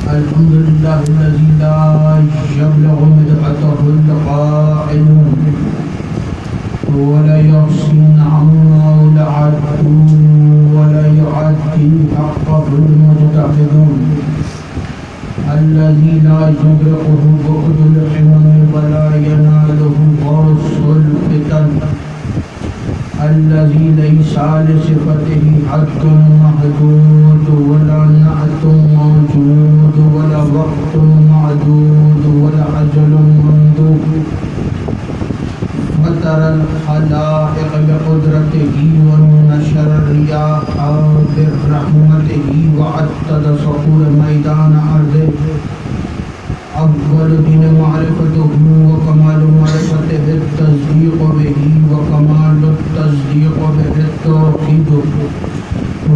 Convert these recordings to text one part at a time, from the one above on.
الحمد لله الذي لا يبلغ مدحته القائل ولا يحصي نعمه لعد ولا يعدي حقه المجتهدون الذي لا يدركه بعد الحمم ولا يناله غوص الفتن الذي ليس لصفته حد محدود ولا نعت موجود ولا وقت معدود ولا أجل ممدود وترى الخلائق بقدرته ونشر الرياح برحمته وعدد صقور ميدان أرضه أفضل دين معرفته وكمال معرفته التصديق به وكمال التصديق به التوحيد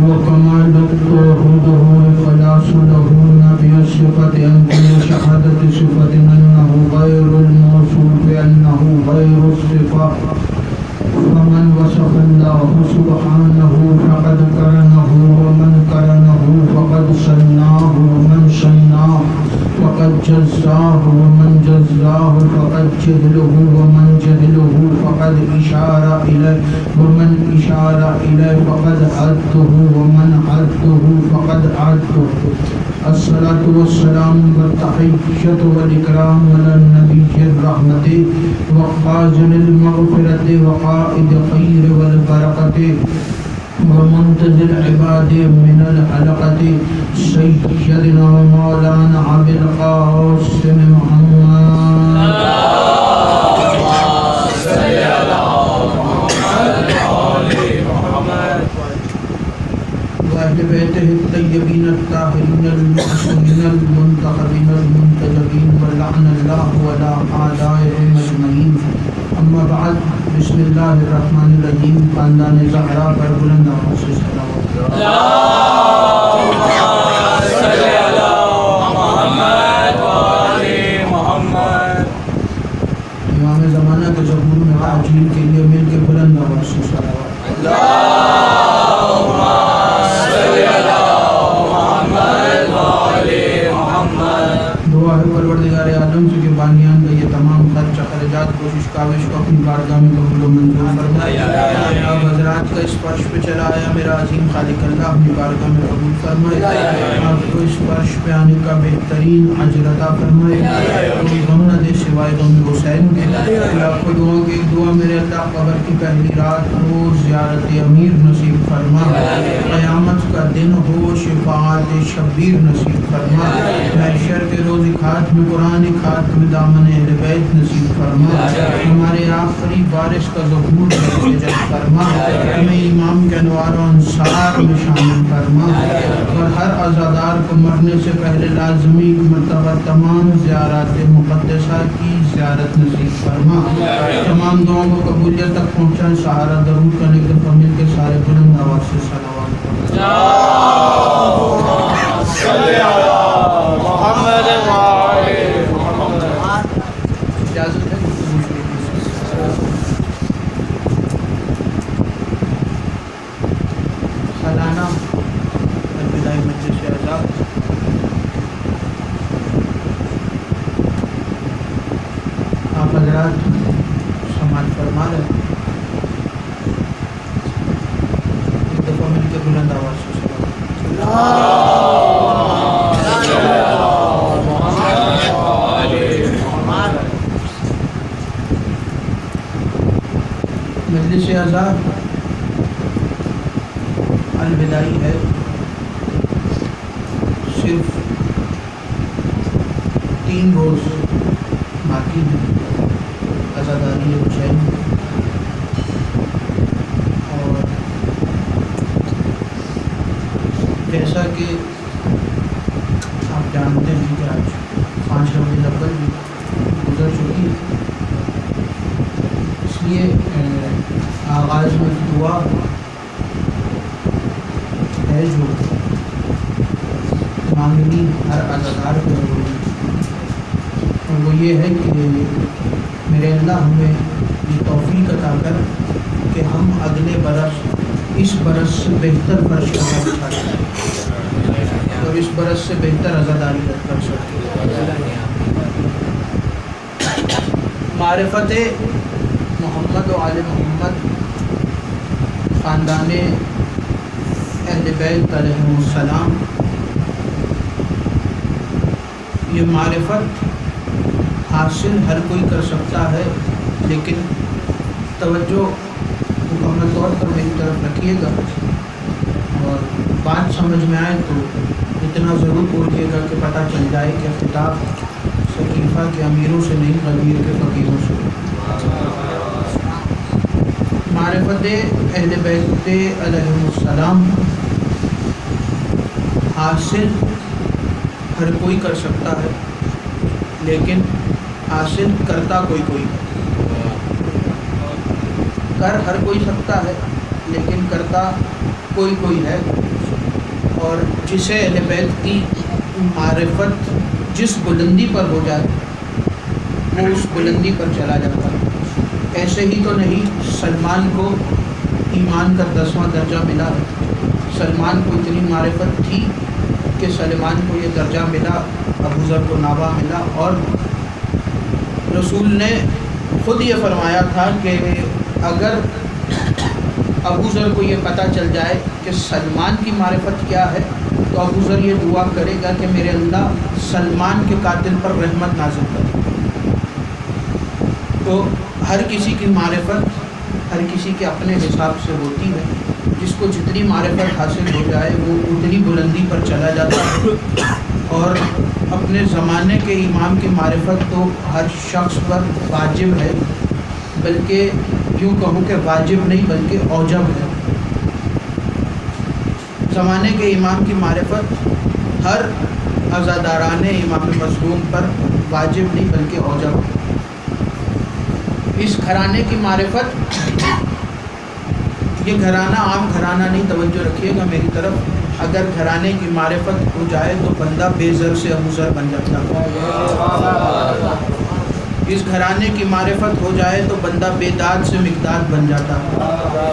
وكمال التوحيد والخلاص له نبي الصفة أن كل شهادة صفة أنه غير الموصوف بأنه غير الصفة فمن وصف الله سبحانه فقد كرنه ومن كرنه فقد سناه ومن سناه فقد جزاه ومن جزاه فقد جهله ومن جهله فقد إشار إليه ومن إشار إليه فقد عده ومن عده فقد عده الصلاة والسلام والتحية والإكرام على النبي الرحمة وخازن المغفرة وقائد خير والبركة ومنتزل العباد من الحلقة سيدنا مولانا أبي القاسم محمد وأهل بيته الطيبين الطاهرين المعصومين المنتخبين المنتجبين ولعن الله ولا أعدائهم أجمعين اما بعد بسم اللہ الرحمن الرحیم خاندان زہرا پر بلند آواز سے صلوات امام زمانہ کے ظہور میں عاجل کے لیے مل کے بلند آواز سے صلوات دعا ہے پروردگار عالم سے کہ بانیان کا یہ تمام خرچ خرجات کوشش کاوش کو اپنی بارگاہ میں قبول و منظور فرمائے آپ حضرات کا اس فرش پہ چلا آیا میرا عظیم خالق اللہ اپنی بارگاہ میں قبول فرمائے آپ کو اس فرش پہ آنے کا بہترین اجر عطا فرمائے کوئی غم نہ دے سوائے غم حسین کے آپ کو دعاؤں کی ایک دعا میرے اللہ قبر کی پہلی رات روز زیارت امیر نصیب فرما قیامت کا دن ہو شفاعت شبیر نصیب فرما محشر کے روز خاتم قرآن خاتم دامن اہل بیت نصیب فرما ہمارے آخری وارث کا ظہور فرما ہمیں امام کے انوار و انصار میں شامل فرما اور ہر عزادار کو مرنے سے پہلے لازمی مرتبہ تمام زیارات مقدسہ کی زیارت نصیب فرما تمام دعاؤں کو قبولیت تک پہنچا سہارا درود کرنے کے فمل کے سارے بلند آواز سے صلوات محمد اجازت ہے سالانہ الوداعی مجلس اعزاز آپ حضرات سماعت فرما رہے ایک دفعہ مل کے بلند آواز سے مجلس اعزاز الوداعی ہے صرف 3 روز باقی ہیں عزاداری حسین اور جیسا کہ آپ جانتے ہیں کہ آج 5 ربیع الاول بھی گزر چکی ہے اس لیے آغاز میں دعا ہے جو مانگنی ہر عزادار کو ضروری اور وہ یہ ہے کہ میرے اللہ ہمیں یہ توفیق عطا کر کہ ہم اگلے برس اس برس سے بہتر فرش کا اور اس برس سے بہتر عزاداری کر سکے۔ معرفت محمد و آل محمد خاندان اہل بیت علیہم السلام، یہ معرفت حاصل ہر کوئی کر سکتا ہے، لیکن توجہ مکمل طور پر میری طرف رکھیے گا اور بات سمجھ میں آئے تو اتنا ضرور بولیے گا کہ پتہ چل جائے کہ خطاب ثقیفہ کے امیروں سے نہیں، غدیر کے فقیروں سے۔ معرفت اہل بیت علیہم السلام حاصل ہر کوئی کر سکتا ہے، لیکن حاصل کرتا کوئی کوئی ہے۔ کر ہر کوئی سکتا ہے، لیکن کرتا کوئی کوئی ہے، اور جسے اہل بیت کی معرفت جس بلندی پر ہو جائے وہ اس بلندی پر چلا جاتا ہے۔ ایسے ہی تو نہیں سلمان کو ایمان کا 10واں درجہ ملا ہے، سلمان کو اتنی معرفت تھی کہ سلمان کو یہ درجہ ملا، ابو ذر کو نابا ملا، اور رسول نے خود یہ فرمایا تھا کہ اگر ابو ذر کو یہ پتہ چل جائے کہ سلمان کی معرفت کیا ہے تو ابو ذر یہ دعا کرے گا کہ میرے اللہ سلمان کے قاتل پر رحمت نازل کر۔ تو ہر کسی کی معرفت ہر کسی کے اپنے حساب سے ہوتی ہے، جس کو جتنی معرفت حاصل ہو جائے وہ اتنی بلندی پر چلا جاتا ہے، اور اپنے زمانے کے امام کی معرفت تو ہر شخص پر واجب ہے، بلکہ یوں کہوں کہ واجب نہیں بلکہ اوجب ہے۔ زمانے کے امام کی معرفت ہر عزاداران امام مظلوم پر واجب نہیں بلکہ اوجب ہے۔ اس گھرانے کی معرفت، یہ گھرانہ عام گھرانہ نہیں، توجہ رکھیے گا میری طرف، اگر گھرانے کی معرفت ہو جائے تو بندہ بے زر سے ابو ذر بن جاتا ہے۔ اس گھرانے کی معرفت ہو جائے تو بندہ بے داد سے مقداد بن جاتا ہے۔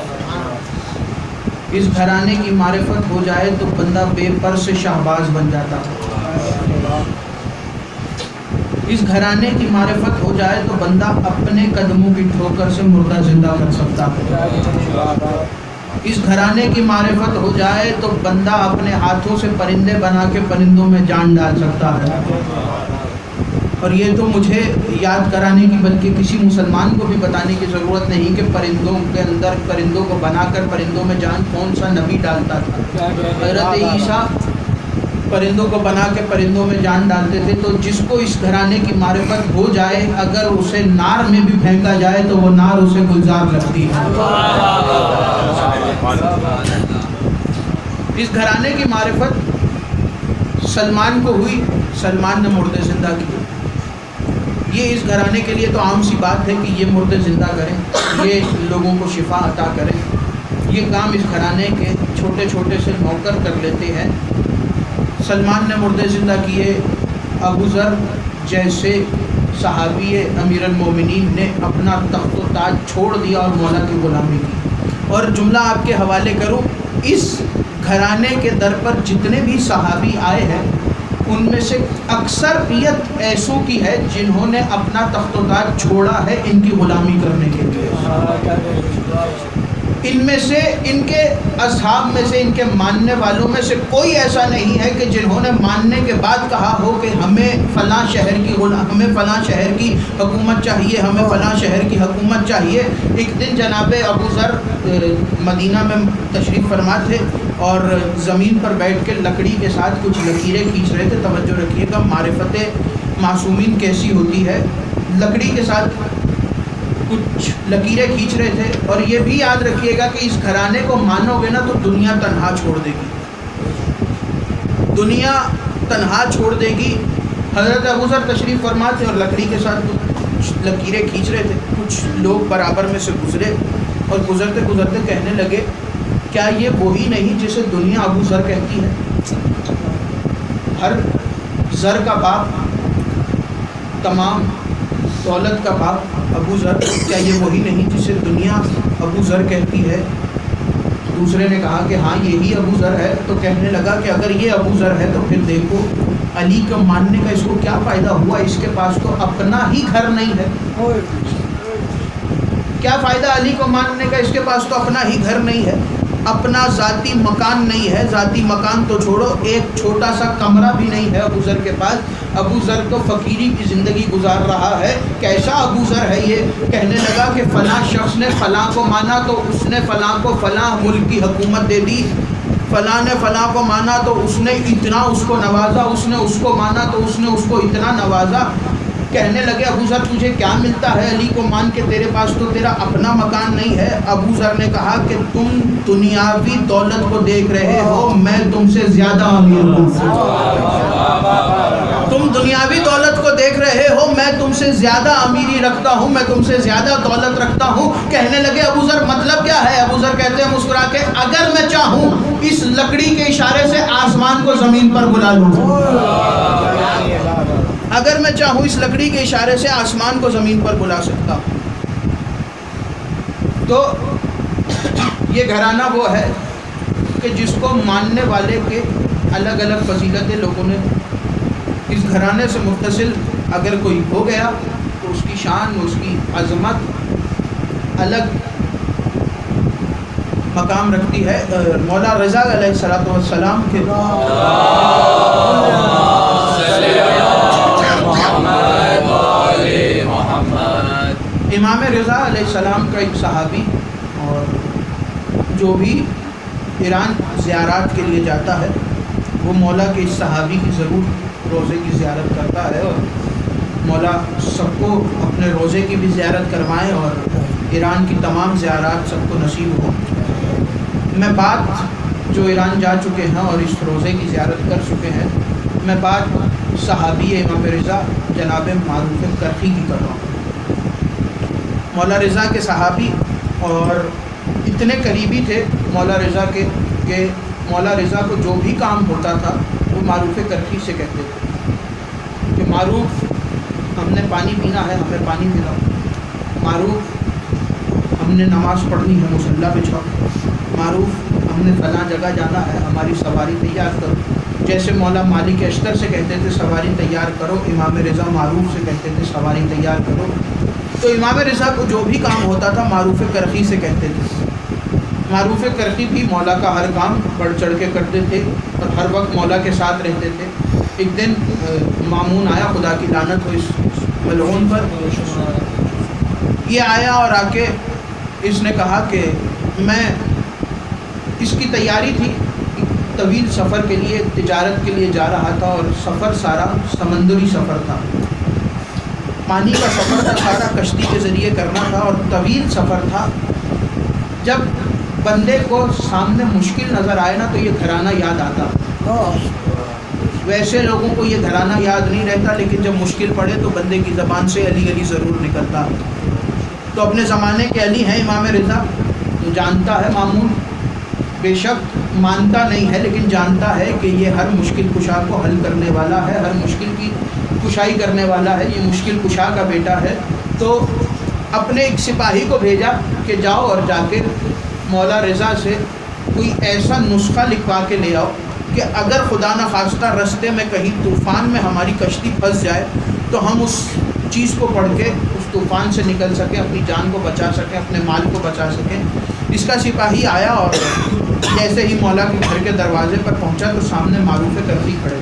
اس گھرانے کی معرفت ہو جائے تو بندہ بے پر سے شہباز بن جاتا ہے۔ اس گھرانے کی معرفت ہو جائے تو بندہ اپنے قدموں کی ٹھوکر سے مردہ زندہ کر سکتا ہے۔ اس گھرانے کی معرفت ہو جائے تو بندہ اپنے ہاتھوں سے پرندے بنا کے پرندوں میں جان ڈال سکتا ہے۔ اور یہ تو مجھے یاد کرانے کی بلکہ کسی مسلمان کو بھی بتانے کی ضرورت نہیں کہ پرندوں کے اندر پرندوں کو بنا کر پرندوں میں جان کون سا نبی ڈالتا تھا۔ حضرت عیسیٰ پرندوں کو بنا کے پرندوں میں جان ڈالتے تھے۔ تو جس کو اس گھرانے کی معرفت ہو جائے اگر اسے نار میں بھی پھینکا جائے تو وہ نار اسے گلزار لگتی ہے۔ اس گھرانے کی معرفت سلمان کو ہوئی، سلمان نے مردے زندہ کیے۔ یہ اس گھرانے کے لیے تو عام سی بات ہے کہ یہ مردے زندہ کریں، یہ لوگوں کو شفا عطا کریں۔ یہ کام اس گھرانے کے چھوٹے چھوٹے سے نوکر کر لیتے ہیں۔ سلمان نے مردے زندہ کیے، ابو ذر جیسے صحابی امیر المومنین نے اپنا تخت و تاج چھوڑ دیا اور مولا کی غلامی کی۔ اور جملہ آپ کے حوالے کروں، اس گھرانے کے در پر جتنے بھی صحابی آئے ہیں ان میں سے اکثریت ایسوں کی ہے جنہوں نے اپنا تخت و تاج چھوڑا ہے ان کی غلامی کرنے کے لیے۔ ان میں سے ان کے اصحاب میں سے ان کے ماننے والوں میں سے کوئی ایسا نہیں ہے کہ جنہوں نے ماننے کے بعد کہا ہو کہ ہمیں فلاں شہر کی حکومت چاہیے، ہمیں فلاں شہر کی حکومت چاہیے۔ ایک دن جناب ابو ذر مدینہ میں تشریف فرما تھے اور زمین پر بیٹھ کے لکڑی کے ساتھ کچھ لکیریں کھینچ رہے تھے۔ توجہ رکھیے گا معرفت معصومین کیسی ہوتی ہے۔ لکڑی کے ساتھ کچھ لکیریں کھینچ رہے تھے، اور یہ بھی یاد رکھیے گا کہ اس گھرانے کو مانو گے نا تو دنیا تنہا چھوڑ دے گی، دنیا تنہا چھوڑ دے گی۔ حضرت ابو ذر تشریف فرما تھے اور لکڑی کے ساتھ کچھ لکیریں کھینچ رہے تھے۔ کچھ لوگ برابر میں سے گزرے اور گزرتے گزرتے کہنے لگے کیا یہ وہی نہیں جسے دنیا ابو ذر کہتی ہے؟ ہر ذر کا باپ، تمام دولت کا باپ ابو ذر، کیا یہ وہی نہیں جسے دنیا ابو ذر کہتی ہے؟ دوسرے نے کہا کہ ہاں یہی ابو ذر ہے. تو کہنے لگا کہ اگر یہ ابو ذر ہے تو پھر دیکھو علی کا ماننے کا اس کو کیا فائدہ ہوا, اس کے پاس تو اپنا ہی گھر نہیں ہے. کیا فائدہ علی کو ماننے کا, اس کے پاس تو اپنا ہی گھر نہیں ہے, اپنا ذاتی مکان نہیں ہے. ذاتی مکان تو چھوڑو, ایک چھوٹا سا کمرہ بھی نہیں ہے ابو ذر کے پاس. ابو ذر تو فقیری کی زندگی گزار رہا ہے. کیسا ابو ذر ہے یہ؟ کہنے لگا کہ فلاں شخص نے فلاں کو مانا تو اس نے فلاں کو فلاں ملک کی حکومت دے دی, فلاں نے فلاں کو مانا تو اس نے اتنا اس کو نوازا, اس نے اس کو مانا تو اس نے اس کو اتنا نوازا. کہنے لگے ابو ذر تجھے کیا ملتا ہے علی کو مان کے, تیرے پاس تو تیرا اپنا مکان نہیں ہے. ابو ذر نے کہا کہ تم دنیاوی دولت کو دیکھ رہے ہو, میں تم سے زیادہ امیر ہوں. تم دنیاوی دولت کو دیکھ رہے ہو, میں تم سے زیادہ امیری رکھتا ہوں, میں تم سے زیادہ دولت رکھتا ہوں. کہنے لگے ابو ذر مطلب کیا ہے؟ ابو ذر کہتے ہیں مسکرا کے, اگر میں چاہوں اس لکڑی کے اشارے سے آسمان کو زمین پر بلا لوں. اگر میں چاہوں اس لکڑی کے اشارے سے آسمان کو زمین پر بلا سکتا ہوں. تو یہ گھرانہ وہ ہے کہ جس کو ماننے والے کے الگ الگ فضیلتیں لوگوں نے, اس گھرانے سے متصل اگر کوئی ہو گیا تو اس کی شان, اس کی عظمت الگ مقام رکھتی ہے. مولا رضا علیہ السلام کے امام رضا علیہ السلام کا ایک صحابی, اور جو بھی ایران زیارات کے لیے جاتا ہے وہ مولا کے اس صحابی کی ضرور روزے کی زیارت کرتا ہے, اور مولا سب کو اپنے روزے کی بھی زیارت کروائیں اور ایران کی تمام زیارات سب کو نصیب ہو. میں بات جو ایران جا چکے ہیں اور اس روزے کی زیارت کر چکے ہیں, میں بات صحابی امام رضا جناب معروف کرخی کی کر رہا ہوں. مولا رضا کے صحابی اور اتنے قریبی تھے مولا رضا کے کہ مولا رضا کو جو بھی کام ہوتا تھا وہ معروف کرخی سے کہتے تھے کہ معروف ہم نے پانی پینا ہے, ہمیں پانی پلاؤ. معروف ہم نے نماز پڑھنی ہے, مصلی بچھاؤ. معروف ہم نے فلاں جگہ جانا ہے, ہماری سواری تیار کرو. جیسے مولا مالک اشتر سے کہتے تھے سواری تیار کرو, امام رضا معروف سے کہتے تھے سواری تیار کرو. تو امام رضا کو جو بھی کام ہوتا تھا معروف کرخی سے کہتے تھے. معروف کرخی بھی مولا کا ہر کام بڑھ چڑھ کے کرتے تھے اور ہر وقت مولا کے ساتھ رہتے تھے. ایک دن مامون آیا, خدا کی لعنت ہو اس ملعون پر. یہ آیا اور آ کے اس نے کہا کہ میں, اس کی تیاری تھی, طویل سفر کے لیے, تجارت کے لیے جا رہا تھا, اور سفر سارا سمندری سفر تھا, پانی کا سفر تھا, سارا کشتی کے ذریعے کرنا تھا اور طویل سفر تھا. جب بندے کو سامنے مشکل نظر آئے نا تو یہ گھرانہ یاد آتا. ویسے لوگوں کو یہ گھرانہ یاد نہیں رہتا, لیکن جب مشکل پڑے تو بندے کی زبان سے علی علی ضرور نکلتا. تو اپنے زمانے کے علی ہیں امام رضا, تو جانتا ہے مامون, بے شک مانتا نہیں ہے لیکن جانتا ہے کہ یہ ہر مشکل کشا کو حل کرنے والا ہے, ہر مشکل کی کشائی کرنے والا ہے, یہ مشکل کشا کا بیٹا ہے. تو اپنے ایک سپاہی کو بھیجا کہ جاؤ اور جا کے مولا رضا سے کوئی ایسا نسخہ لکھوا کے لے آؤ کہ اگر خدا نخواستہ رستے میں کہیں طوفان میں ہماری کشتی پھنس جائے تو ہم اس چیز کو پڑھ کے اس طوفان سے نکل سکیں, اپنی جان کو بچا سکیں, اپنے مال کو بچا سکیں. اس کا سپاہی آیا اور جیسے ہی مولا کے گھر کے دروازے پر پہنچا تو سامنے معروف کرخی کھڑے.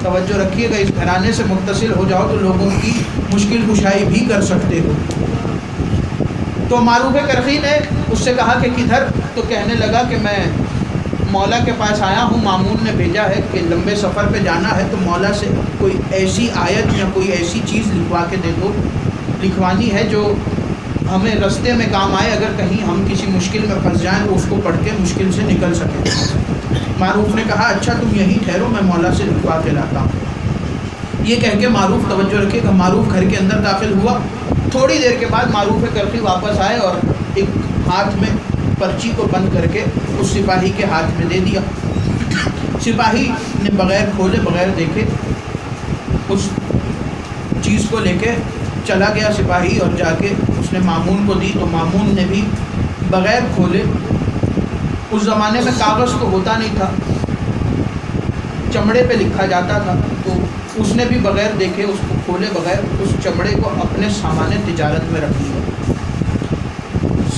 توجہ رکھیے گا, اس گھرانے سے متصل ہو جاؤ تو لوگوں کی مشکل کشائی بھی کر سکتے ہو. تو معروف کرخی نے اس سے کہا کہ کدھر؟ تو کہنے لگا کہ میں مولا کے پاس آیا ہوں, مامون نے بھیجا ہے کہ لمبے سفر پہ جانا ہے, تو مولا سے کوئی ایسی آیت یا کوئی ایسی چیز لکھوا کے دے دو, لکھوانی ہے جو ہمیں رستے میں کام آئے, اگر کہیں ہم کسی مشکل میں پھنس جائیں تو اس کو پڑھ کے مشکل سے نکل سکیں. معروف نے کہا اچھا تم یہیں ٹھہرو, میں مولا سے لکھوا کے لاتا ہوں. یہ کہہ کے معروف, توجہ رکھے گا, معروف گھر کے اندر داخل ہوا. تھوڑی دیر کے بعد معروف کرخی واپس آئے اور ایک ہاتھ میں پرچی کو بند کر کے اس سپاہی کے ہاتھ میں دے دیا. سپاہی نے بغیر کھولے بغیر دیکھے اس چیز کو لے کے چلا گیا سپاہی, اور جا کے اس نے مامون کو دی. تو مامون نے بھی بغیر کھولے اس زمانے میں کاغذ تو ہوتا نہیں تھا، چمڑے پہ لکھا جاتا تھا، تو اس نے بھی بغیر دیکھے، اس کو کھولے بغیر اس چمڑے کو اپنے سامان تجارت میں رکھ لیا،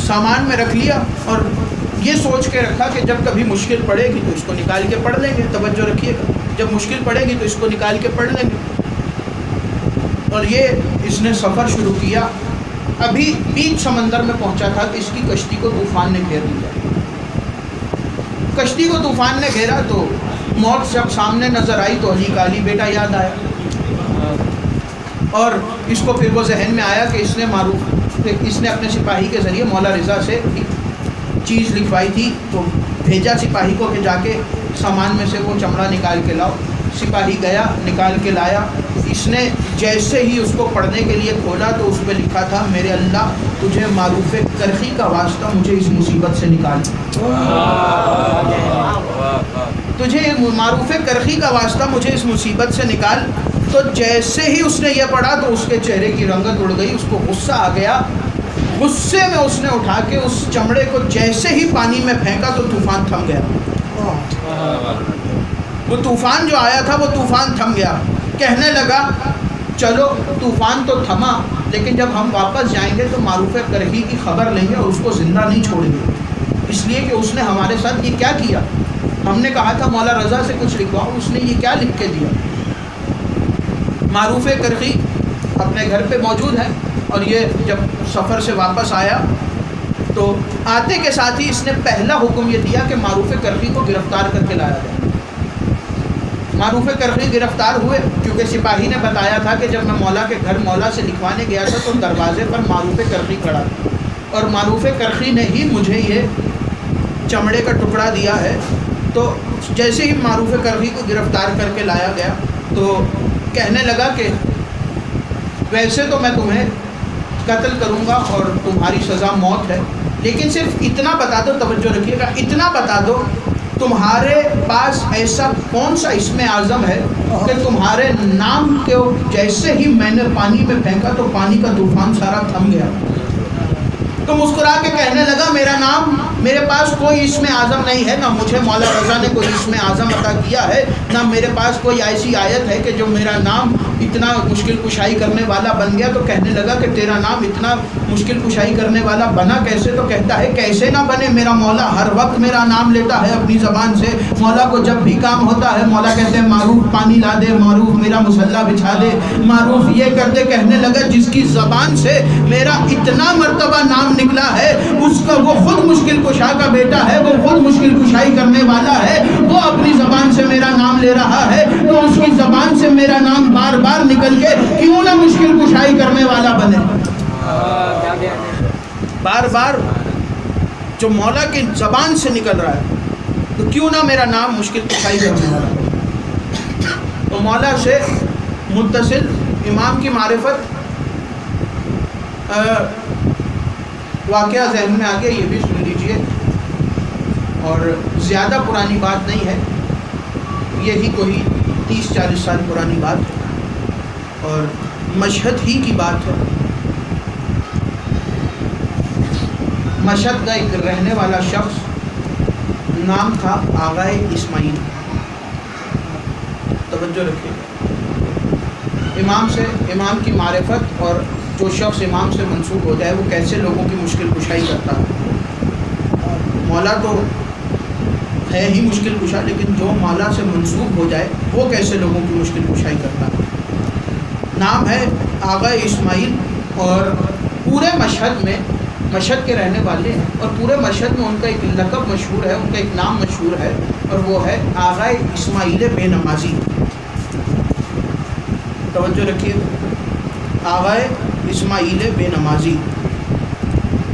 سامان میں رکھ لیا، اور یہ سوچ کے رکھا کہ جب کبھی مشکل پڑے گی تو اس کو نکال کے پڑھ لیں گے. توجہ رکھیے گا، جب مشکل پڑے گی تو اس کو نکال کے پڑھ لیں گے. اور یہ اس نے سفر شروع کیا. ابھی بیچ سمندر میں پہنچا تھا کہ اس کی کشتی کو طوفان نے گھیر لیا. کشتی کو طوفان نے گھیرا تو موت جب سامنے نظر آئی تو علی کا علی بیٹا یاد آیا، اور اس کو پھر وہ ذہن میں آیا کہ اس نے اپنے سپاہی کے ذریعے مولا رضا سے چیز لکھوائی تھی، تو بھیجا سپاہی کو کہ جا کے سامان میں سے وہ چمڑا نکال کے لاؤ. سپاہی گیا، نکال کے لایا. اس نے جیسے ہی اس کو پڑھنے کے لیے کھولا تو اس پہ لکھا تھا، میرے اللہ تجھے معروف کرخی کا واسطہ مجھے اس مصیبت سے نکال، تجھے معروف کرخی کا واسطہ مجھے اس مصیبت سے نکال. تو جیسے ہی اس نے یہ پڑھا تو اس کے چہرے کی رنگت اڑ گئی، اس کو غصہ آ گیا. غصے میں اس نے اٹھا کے اس چمڑے کو جیسے ہی پانی میں پھینکا تو طوفان تھم گیا. وہ طوفان جو آیا تھا وہ طوفان تھم گیا. کہنے لگا چلو طوفان تو تھما، لیکن جب ہم واپس جائیں گے تو معروف کرخی کی خبر لیں گے اور اس کو زندہ نہیں چھوڑیں گے، اس لیے کہ اس نے ہمارے ساتھ یہ کیا کیا. ہم نے کہا تھا مولا رضا سے کچھ لکھواؤ، اس نے یہ کیا لکھ کے دیا. معروف کرخی اپنے گھر پہ موجود ہے، اور یہ جب سفر سے واپس آیا تو آتے کے ساتھ ہی اس نے پہلا حکم یہ دیا کہ معروف کرخی کو گرفتار کر کے لایا جائے. معروف کرخی گرفتار ہوئے، کیونکہ سپاہی نے بتایا تھا کہ جب میں مولا کے گھر مولا سے لکھوانے گیا تھا تو دروازے پر معروف کرخی کھڑا تھا، اور معروف کرخی نے ہی مجھے یہ چمڑے کا ٹکڑا دیا ہے. تو جیسے ہی معروف کرخی کو گرفتار کر کے لایا گیا تو کہنے لگا کہ ویسے تو میں تمہیں قتل کروں گا اور تمہاری سزا موت ہے، لیکن صرف اتنا بتا دو، توجہ رکھیے گا، اتنا بتا دو تمہارے پاس ایسا کون سا اسم اعظم ہے کہ تمہارے نام کو جیسے ہی میں نے پانی میں پھینکا تو پانی کا طوفان سارا تھم گیا. تو مسکرا کے کہنے لگا میرا نام، میرے پاس کوئی اسم اعظم نہیں ہے، نہ مجھے مولا رضا نے کوئی اسم اعظم عطا کیا ہے، نہ میرے پاس کوئی ایسی آیت ہے کہ جو میرا نام اتنا مشکل کشائی کرنے والا بن گیا. تو کہنے لگا کہ تیرا نام اتنا مشکل کشائی کرنے والا بنا کیسے؟ تو کہتا ہے کیسے نہ بنے، میرا مولا ہر وقت میرا نام لیتا ہے اپنی زبان سے. مولا کو جب بھی کام ہوتا ہے مولا کہتے ہیں معروف پانی لا دے، معروف میرا مصلہ بچھا دے، معروف یہ کر دے. کہنے لگا جس کی زبان سے میرا اتنا مرتبہ نام نکلا ہے اس کا، وہ خود مشکل کشا کا بیٹا ہے، وہ خود مشکل کشائی کرنے والا ہے، وہ اپنی زبان سے میرا نام لے رہا ہے، تو اس کی زبان سے میرا نام بار بار نکل کے کیوں نہ مشکل کشائی کرنے والا بنے. بار بار جو مولا کی زبان سے نکل رہا ہے تو کیوں نہ میرا نام مشکل کشائی کرنے والا بنے. تو مولا سے متصل امام کی معرفت واقعہ ذہن میں آ گیا، یہ بھی سن لیجئے، اور زیادہ پرانی بات نہیں ہے، یہی کوئی 30-40 سال پرانی بات ہے اور مشہد ہی کی بات ہے. مشہد کا ایک رہنے والا شخص، نام تھا آغائے اسماعیل. توجہ رکھیے، امام کی معرفت، اور جو شخص امام سے منسوب ہو جائے وہ کیسے لوگوں کی مشکل کشائی کرتا ہے. مولا تو ہے ہی مشکل کشا، لیکن جو مولا سے منسوب ہو جائے وہ کیسے لوگوں کی مشکل کشائی کرتا ہے. نام ہے آغا اسماعیل، اور پورے مشہد میں، مشہد کے رہنے والے ہیں، اور پورے مشہد میں ان کا ایک لقب مشہور ہے، ان کا ایک نام مشہور ہے، اور وہ ہے آغا اسماعیل بے نمازی. توجہ رکھیے، آغا اسماعیل بے نمازی.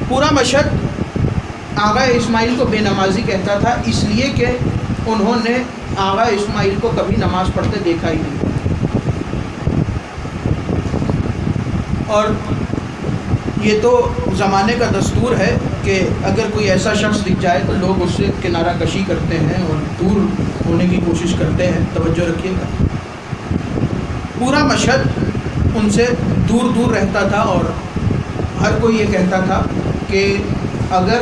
پورا مشہد آغا اسماعیل کو بے نمازی کہتا تھا، اس لیے کہ انہوں نے آغا اسماعیل کو کبھی نماز پڑھتے دیکھا ہی نہیں. اور یہ تو زمانے کا دستور ہے کہ اگر کوئی ایسا شخص دکھ جائے تو لوگ اس سے کنارہ کشی کرتے ہیں اور دور ہونے کی کوشش کرتے ہیں. توجہ رکھیے گا، پورا مشہد ان سے دور دور رہتا تھا، اور ہر کوئی یہ کہتا تھا کہ اگر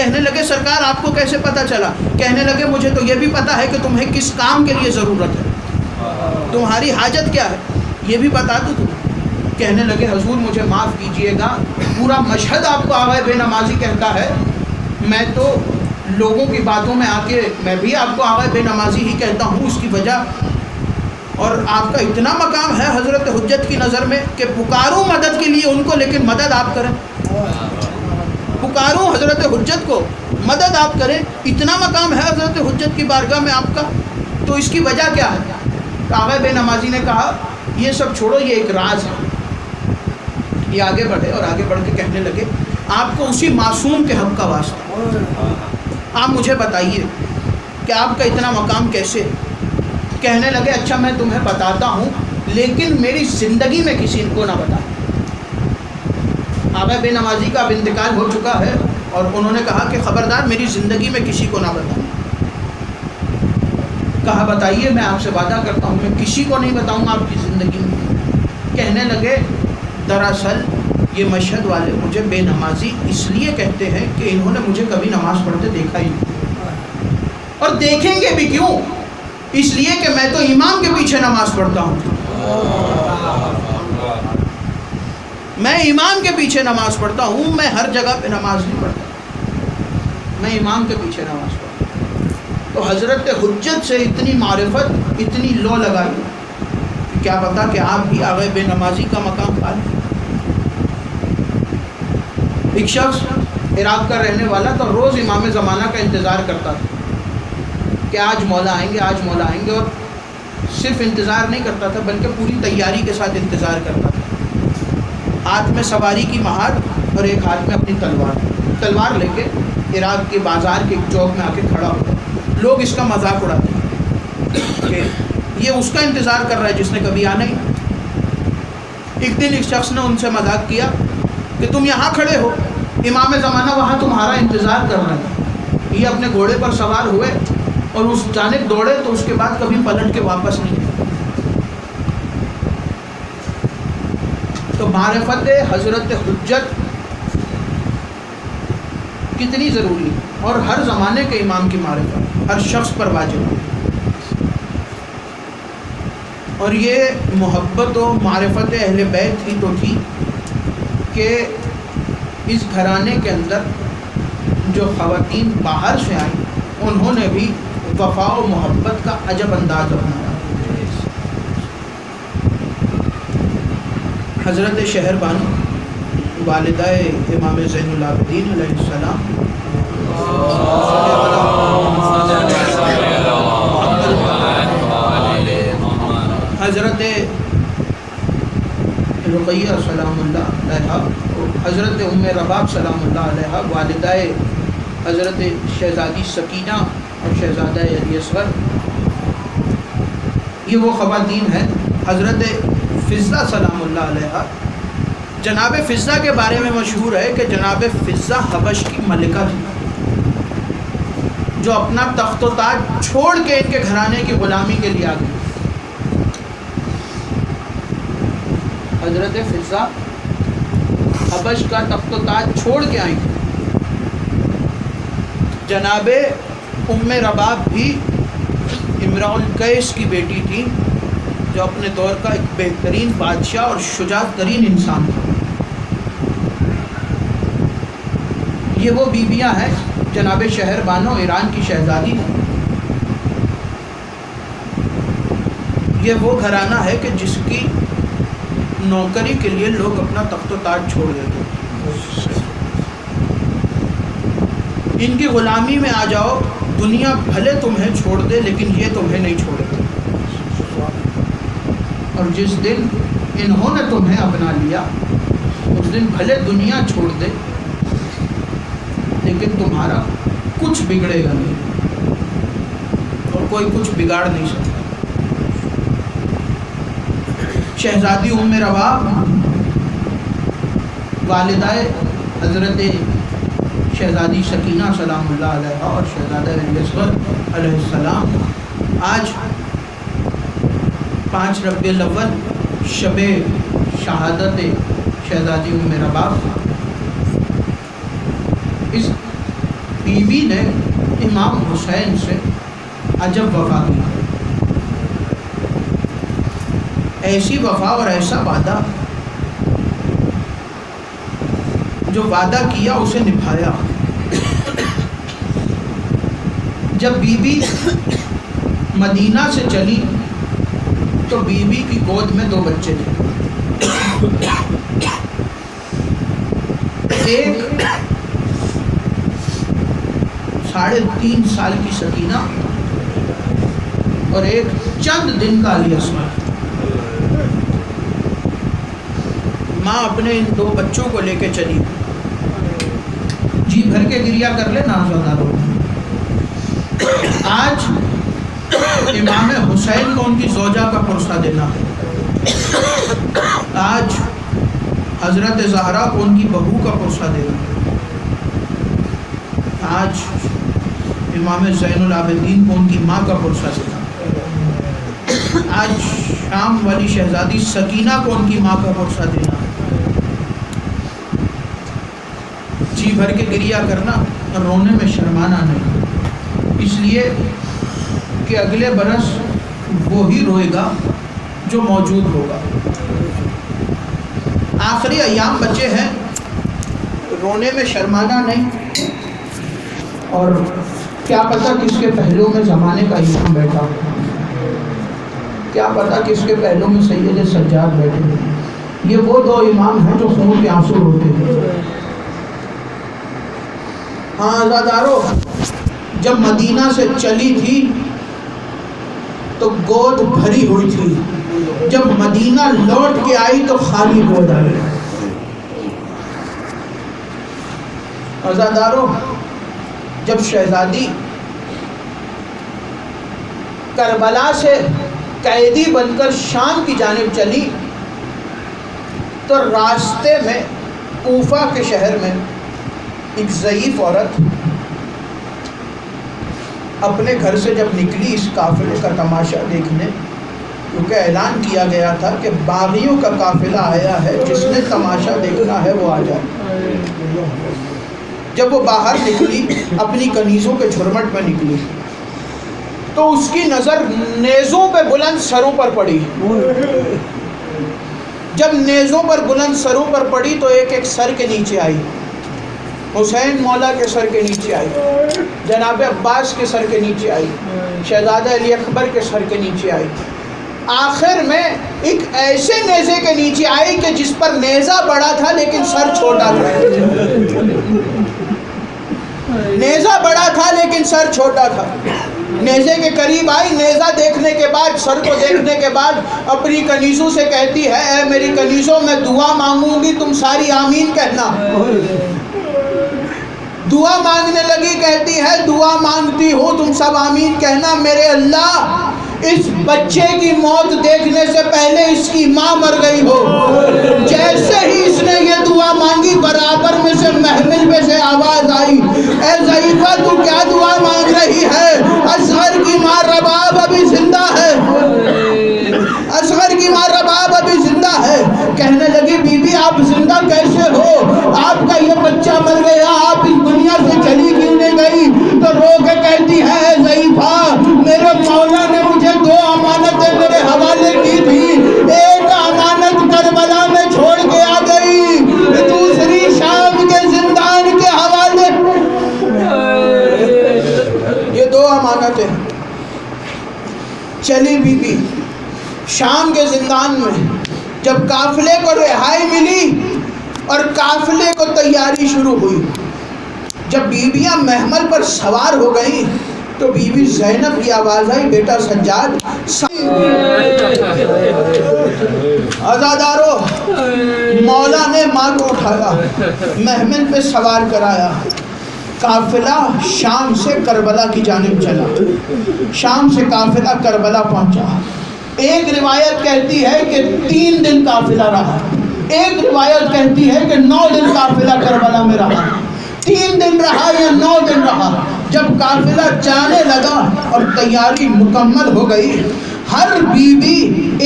کہنے لگے سرکار آپ کو کیسے پتہ چلا؟ کہنے لگے مجھے تو یہ بھی پتہ ہے کہ تمہیں کس کام کے لیے ضرورت ہے، تمہاری حاجت کیا ہے، یہ بھی بتا دو تم۔ کہنے لگے حضور مجھے معاف کیجئے گا، پورا مشہد آپ کو آغا بے نمازی کہتا ہے، میں تو لوگوں کی باتوں میں آ کے میں بھی آپ کو آغا بے نمازی ہی کہتا ہوں، اس کی وجہ اور آپ کا اتنا مقام ہے حضرت حجت کی نظر میں کہ پکاروں مدد کے لیے ان کو، لیکن مدد آپ کریں، پکاروں حضرت حجت کو، مدد آپ کریں، اتنا مقام ہے حضرت حجت کی بارگاہ میں آپ کا، تو اس کی وجہ کیا ہے؟ تو آغا بے نمازی نے کہا یہ سب چھوڑو، یہ ایک راز ہے۔ یہ آگے بڑھے اور آگے بڑھ کے کہنے لگے آپ کو اسی معصوم کے حق کا واسطہ آپ مجھے بتائیے کہ آپ کا اتنا مقام کیسے؟ کہنے لگے اچھا میں تمہیں بتاتا ہوں، لیکن میری زندگی میں کسی کو نہ بتا۔ آغا بے نمازی کا اب انتقال ہو چکا ہے اور انہوں نے کہا کہ خبردار میری زندگی میں کسی کو نہ بتا۔ کہا بتائیے، میں آپ سے وعدہ کرتا ہوں میں کسی کو نہیں بتاؤں گا آپ کی زندگی میں۔ کہنے لگے دراصل یہ مشہد والے مجھے بے نمازی اس لیے کہتے ہیں کہ انہوں نے مجھے کبھی نماز پڑھتے دیکھا ہی نہیں، اور دیکھیں گے بھی کیوں؟ اس لیے کہ میں تو امام کے پیچھے نماز پڑھتا ہوں، میں امام کے پیچھے نماز پڑھتا ہوں، میں ہر جگہ پہ نماز نہیں پڑھتا، میں امام کے پیچھے نماز پڑھتا ہوں۔ تو حضرت حجت سے اتنی معرفت، اتنی لو لگائی، کیا پتا کہ آپ بھی آغا بے نمازی کا مقام پا لیں۔ ایک شخص عراق کا رہنے والا تو روز امام زمانہ کا انتظار کرتا تھا کہ آج مولا آئیں گے، آج مولا آئیں گے، اور صرف انتظار نہیں کرتا تھا بلکہ پوری تیاری کے ساتھ انتظار کرتا تھا۔ ہاتھ میں سواری کی مہار اور ایک ہاتھ میں اپنی تلوار لے کے عراق کے بازار کے ایک چوک میں آ کے کھڑا ہوا۔ لوگ اس کا مذاق اڑاتے ہیں کہ یہ اس کا انتظار کر رہا ہے جس نے کبھی آنا ہی نہیں۔ ایک دن ایک شخص نے ان سے مذاق کیا کہ تم یہاں کھڑے ہو، امام زمانہ وہاں تمہارا انتظار کر رہے ہیں۔ یہ اپنے گھوڑے پر سوار ہوئے اور اس جانب دوڑے تو اس کے بعد کبھی پلٹ کے واپس نہیں آئے۔ تو معرفت حضرت حجت کتنی ضروری ہے، اور ہر زمانے کے امام کی معرفت ہر شخص پر واجب ہے۔ اور یہ محبت و معرفت اہل بیت ہی تو تھی کہ اس گھرانے کے اندر جو خواتین باہر سے آئیں انہوں نے بھی وفا و محبت کا عجب انداز اپنایا۔ حضرت شہر بانو والدہ امام زین العابدین علیہ السلام، حضرت رقیہ سلام اللہ علیہ، حضرت ام رباب سلام اللہ علیہ، والدہ حضرت شہزادی سکینہ اور شہزادہ علی اصغر، یہ وہ خواتین ہیں۔ حضرت فضہ سلام اللہ علیہ، جناب فضہ کے بارے میں مشہور ہے کہ جناب فضہ حبش کی ملکہ تھی جو اپنا تخت و تاج چھوڑ کے ان کے گھرانے کی غلامی کے لیے آ گئی۔ حضرت فضہ حبش کا تخت و تاج چھوڑ کے آئیں۔ جناب ام رباب بھی امراء القیس کی بیٹی تھی جو اپنے دور کا ایک بہترین بادشاہ اور شجاع ترین انسان تھا۔ یہ وہ بیویاں ہیں، جناب شہر بانو ایران کی شہزادی ہے۔ یہ وہ گھرانہ ہے کہ جس کی نوکری کے لیے لوگ اپنا تخت و تاج چھوڑ دیتے ہیں۔ ان کی غلامی میں آ جاؤ، دنیا بھلے تمہیں چھوڑ دے لیکن یہ تمہیں نہیں چھوڑے گا، اور جس دن انہوں نے تمہیں اپنا لیا اس دن بھلے دنیا چھوڑ دے لیکن تمہارا کچھ بگڑے گا نہیں، اور کوئی کچھ بگاڑ نہیں سکتا۔ شہزادی ام رباب والدہ حضرت شہزادی سکینہ سلام اللہ علیہ اور شہزادہ علی اصغر علیہ السلام آج 5 ربیع الاول شب شہادت شہزادی ام رباب، اس بیوی نے امام حسین سے عجب وفا کی، ایسی وفا اور ایسا وعدہ، جو وعدہ کیا اسے نبھایا۔ جب بیوی مدینہ سے چلی تو بیوی کی گود میں 2 بچے تھے، ایک 3.5 سال کی سکینہ اور ایک چند دن کا علی اصغر۔ ماں اپنے ان 2 بچوں کو لے کے چلی، جی بھر کے گریہ کر لے نازاداروں۔ آج امام حسین کو ان کی زوجہ کا پرسہ دینا ہے، آج حضرت زہرا کو ان کی بہو کا پرسہ دینا ہے، آج امام زین العابدین کو ان کی ماں کا پرسہ دینا ہے، آج شام والی شہزادی سکینہ کو ان کی ماں کا پرسہ دینا ہے۔ جی بھر کے گریہ کرنا اور رونے میں شرمانا نہیں، اس لیے کہ اگلے برس وہی روئے گا جو موجود ہوگا۔ آخری ایام بچے ہیں، رونے میں شرمانا نہیں، اور کیا پتہ کس کے پہلو میں زمانے کا امام بیٹھا ہو، کیا پتہ کس کے پہلو میں سید سجاد بیٹھے ہیں۔ یہ وہ 2 امام ہیں جو خون کے آنسو روتے ہیں۔ ہاں عزادارو، جب مدینہ سے چلی تھی تو گود بھری ہوئی تھی، جب مدینہ لوٹ کے آئی تو خالی گود آئی۔ عزادارو، جب شہزادی کربلا سے قیدی بن کر شام کی جانب چلی تو راستے میں کوفہ کے شہر میں ایک ضعیف عورت اپنے گھر سے جب نکلی اس قافلے کا تماشا دیکھنے، کیونکہ اعلان کیا گیا تھا کہ باغیوں کا قافلہ آیا ہے، جس نے تماشا دیکھنا ہے وہ آ جائے۔ جب وہ باہر نکلی، اپنی کنیزوں کے جھرمٹ میں نکلی تو اس کی نظر نیزوں پہ بلند سروں پر پڑی۔ جب نیزوں پر بلند سروں پر پڑی تو ایک ایک سر کے نیچے آئی، حسین مولا کے سر کے نیچے آئی، جناب عباس کے سر کے نیچے آئی، شہزادہ علی اکبر کے سر کے نیچے آئی، آخر میں ایک ایسے نیزے کے نیچے آئی کہ جس پر نیزہ بڑا تھا لیکن سر چھوٹا تھا، نیزہ بڑا تھا لیکن سر چھوٹا تھا۔ نیزے کے قریب آئی، نیزہ دیکھنے کے بعد، سر کو دیکھنے کے بعد اپنی کنیزوں سے کہتی ہے، اے میری کنیزوں، میں دعا مانگوں گی، تم ساری آمین کہنا۔ دعا مانگنے لگی، کہتی ہے دعا مانگتی ہوں تم سب آمین کہنا، میرے اللہ اس بچے کی موت دیکھنے سے پہلے اس کی ماں مر گئی ہو۔ جیسے ہی اس نے یہ دعا مانگی، برابر میں سے محمل میں سے آواز آئی، اے ضعیفہ تو کیا دعا مانگ رہی ہے؟ اصغر کی ماں رباب ابھی زندہ ہے، اصغر کی ماں رباب ابھی زندہ ہے۔ کہنے لگی بی بی آپ زندہ کیسے ہو؟ آپ کا یہ بچہ مر گیا، آپ اس دنیا سے چلی کیوں نہیں گئی؟ تو رو کے کہتی ہے، اے ضعیفہ میرے مولا نے مجھے 2 امانتیں میرے حوالے کی تھی، ایک امانت کربلا میں چھوڑ کے آ گئی، دوسری شام کے زندان کے حوالے۔ یہ 2 امانتیں چلی بی بی شام کے زندان میں۔ جب قافلے کو رہائی ملی اور قافلے کو تیاری شروع ہوئی، جب بیویاں محمل پر سوار ہو گئیں تو بی بی زینب کی آواز آئی، بیٹا سجاد۔ عزادارو، مولا نے ماں کو اٹھایا، محمل پہ سوار کرایا، قافلہ شام سے کربلا کی جانب چلا، شام سے قافلہ کربلا پہنچا۔ ایک روایت کہتی ہے کہ 3 دن قافلہ رہا، ایک روایت کہتی ہے کہ 9 دن قافلہ کربلا میں رہا، 3 دن رہا یا 9 دن رہا۔ جب قافلہ جانے لگا اور تیاری مکمل ہو گئی، ہر بیوی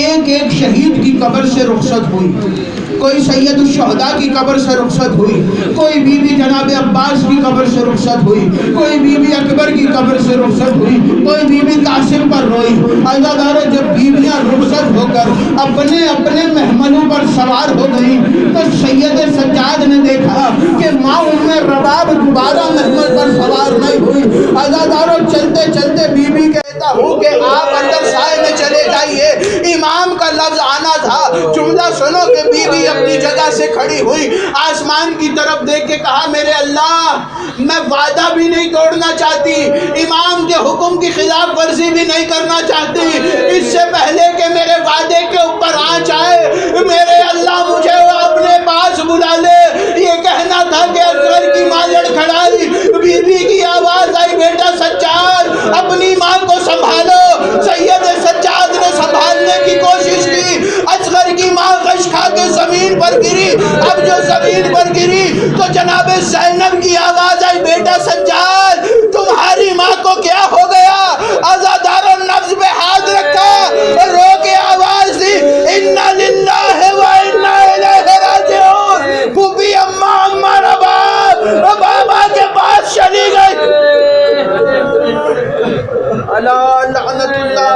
ایک ایک شہید کی قبر سے رخصت ہوئی۔ کوئی سید الشہداء کی قبر سے رخصت ہوئی، کوئی بی بی جناب عباس کی قبر سے رخصت ہوئی، کوئی بی بی اکبر کی قبر سے رخصت ہوئی، کوئی بی بی قاسم پر روئی۔ عزادارو جب بیویاں رخصت ہو کر اپنے اپنے محملوں پر سوار ہو گئیں تو سید سجاد نے دیکھا کہ ماں ام رباب دوبارہ محمل پر سوار نہیں ہوئی۔ عزادارو چلتے چلتے بی بی کہتا ہوں کہ آپ اندر سائے میں چلے جائیے، امام کا لفظ آنا تھا۔ جملہ سنو کہ بی بی اپنی جگہ سے کھڑی ہوئی، آسمان کی طرف دیکھ کے کہا میرے اللہ میں وعدہ بھی نہیں توڑنا چاہتی، امام کے حکم کی خلاف ورزی بھی نہیں کرنا چاہتی، اس سے پہلے کہ میرے وعدے کے اوپر آنچ آئے میرے اللہ مجھے اپنے پاس بلا لے۔ یہ کہنا تھا کہ اصغر کی ماں لڑکھڑائی، بی بی کی آواز آئی بیٹا سجاد اپنی ماں کو سنبھالو۔ سید سجاد نے سنبھالنے کی کوشش کی، اصغر کی ماں غش کھا کے زمین پر گری۔ اب جو زمین پر گری تو جناب زینب کی آواز آئی بیٹا سجاد تمہاری ماں کو کیا ہو گیا؟ عزادارو نبض پہ ہاتھ رکھا، رو کے آواز دی انا للہ و انا الیہ راجعون۔ پھوپھی اماں اماں رباب بابا کے پاس چلی گئی۔ اللہ لعنت اللہ